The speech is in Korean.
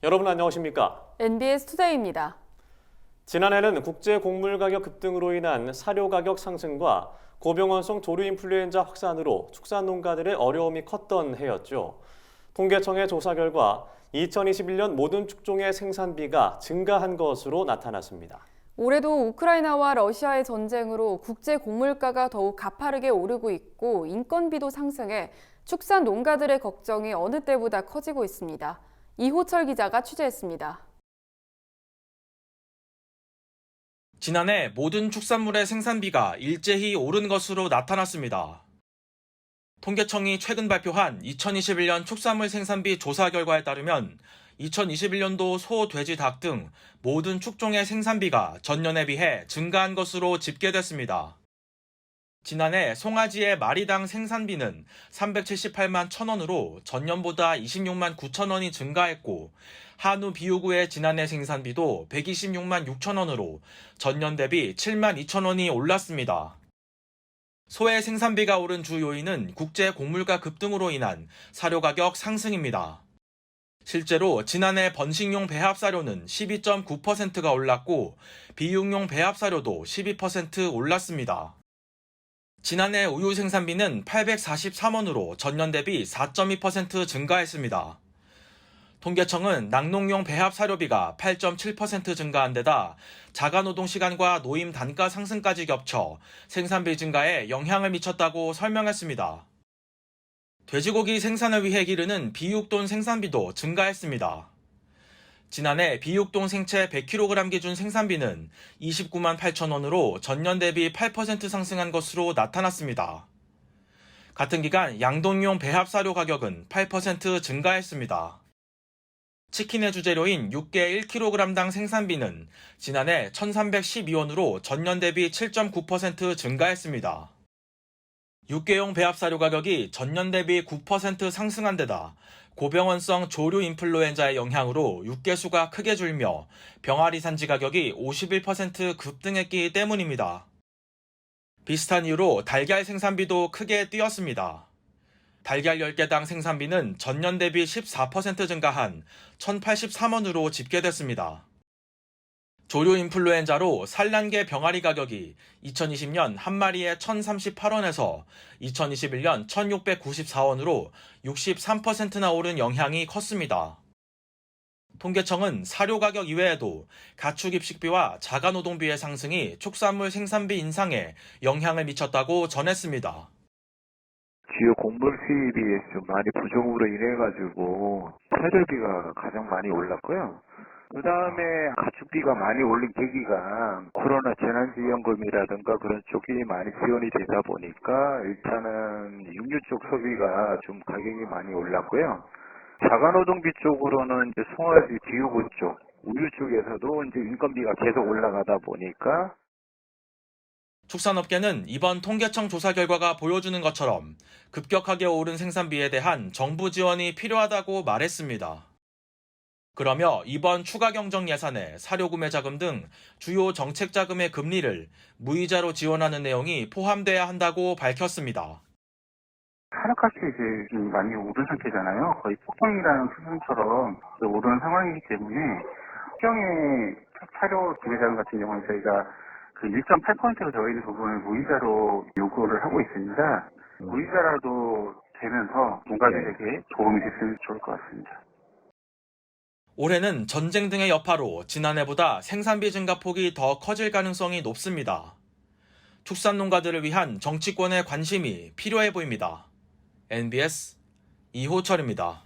여러분 안녕하십니까? NBS 투데이입니다. 지난해는 국제 곡물 가격 급등으로 인한 사료 가격 상승과 고병원성 조류 인플루엔자 확산으로 축산 농가들의 어려움이 컸던 해였죠. 통계청의 조사 결과 2021년 모든 축종의 생산비가 증가한 것으로 나타났습니다. 올해도 우크라이나와 러시아의 전쟁으로 국제 곡물가가 더욱 가파르게 오르고 있고 인건비도 상승해 축산 농가들의 걱정이 어느 때보다 커지고 있습니다. 이호철 기자가 취재했습니다. 지난해 모든 축산물의 생산비가 일제히 오른 것으로 나타났습니다. 통계청이 최근 발표한 2021년 축산물 생산비 조사 결과에 따르면 2021년도 소, 돼지, 닭 등 모든 축종의 생산비가 전년에 비해 증가한 것으로 집계됐습니다. 지난해 송아지의 마리당 생산비는 378만 1,000원으로 전년보다 26만 9,000원이 증가했고 한우 비우구의 지난해 생산비도 126만 6,000원으로 전년 대비 7만 2,000원이 올랐습니다. 소의 생산비가 오른 주 요인은 국제 곡물가 급등으로 인한 사료 가격 상승입니다. 실제로 지난해 번식용 배합사료는 12.9%가 올랐고 비육용 배합사료도 12% 올랐습니다. 지난해 우유 생산비는 843원으로 전년 대비 4.2% 증가했습니다. 통계청은 낙농용 배합 사료비가 8.7% 증가한 데다 자가노동 시간과 노임 단가 상승까지 겹쳐 생산비 증가에 영향을 미쳤다고 설명했습니다. 돼지고기 생산을 위해 기르는 비육돈 생산비도 증가했습니다. 지난해 비육동 생채 100kg 기준 생산비는 29만 8,000원으로 전년 대비 8% 상승한 것으로 나타났습니다. 같은 기간 양동용 배합사료 가격은 8% 증가했습니다. 치킨의 주재료인 육개 1kg당 생산비는 지난해 1,312원으로 전년 대비 7.9% 증가했습니다. 육개용 배합사료 가격이 전년 대비 9% 상승한 데다 고병원성 조류 인플루엔자의 영향으로 육개수가 크게 줄며 병아리 산지 가격이 51% 급등했기 때문입니다. 비슷한 이유로 달걀 생산비도 크게 뛰었습니다. 달걀 10개당 생산비는 전년 대비 14% 증가한 1,083원으로 집계됐습니다. 조류 인플루엔자로 산란계 병아리 가격이 2020년 한 마리에 1,038원에서 2021년 1,694원으로 63%나 오른 영향이 컸습니다. 통계청은 사료 가격 이외에도 가축 입식비와 자가노동비의 상승이 축산물 생산비 인상에 영향을 미쳤다고 전했습니다. 주요 곡물 수입이 좀 많이 부족으로 인해가지고 사료비가 가장 많이 올랐고요. 그 다음에 가축비가 많이 올린 계기가 코로나 재난지원금이라든가 그런 쪽이 많이 지원이 되다 보니까 일단은 육류 쪽 소비가 좀 가격이 많이 올랐고요. 자가노동비 쪽으로는 이제 송아지 비우고 쪽, 우유 쪽에서도 이제 인건비가 계속 올라가다 보니까 축산업계는 이번 통계청 조사 결과가 보여주는 것처럼 급격하게 오른 생산비에 대한 정부 지원이 필요하다고 말했습니다. 그러며 이번 추가 경정 예산에 사료 구매 자금 등 주요 정책 자금의 금리를 무이자로 지원하는 내용이 포함돼야 한다고 밝혔습니다. 사료값이 이제 좀 많이 오른 상태잖아요. 거의 폭등이라는 수준처럼 오른 상황이기 때문에 특정의 사료 구매 자금 같은 경우는 저희가 그 1.8%가 들어있는 부분을 무이자로 요구를 하고 있습니다. 무이자라도 되면서 농가들에게 도움이 됐으면 좋을 것 같습니다. 올해는 전쟁 등의 여파로 지난해보다 생산비 증가폭이 더 커질 가능성이 높습니다. 축산 농가들을 위한 정치권의 관심이 필요해 보입니다. NBS 이호철입니다.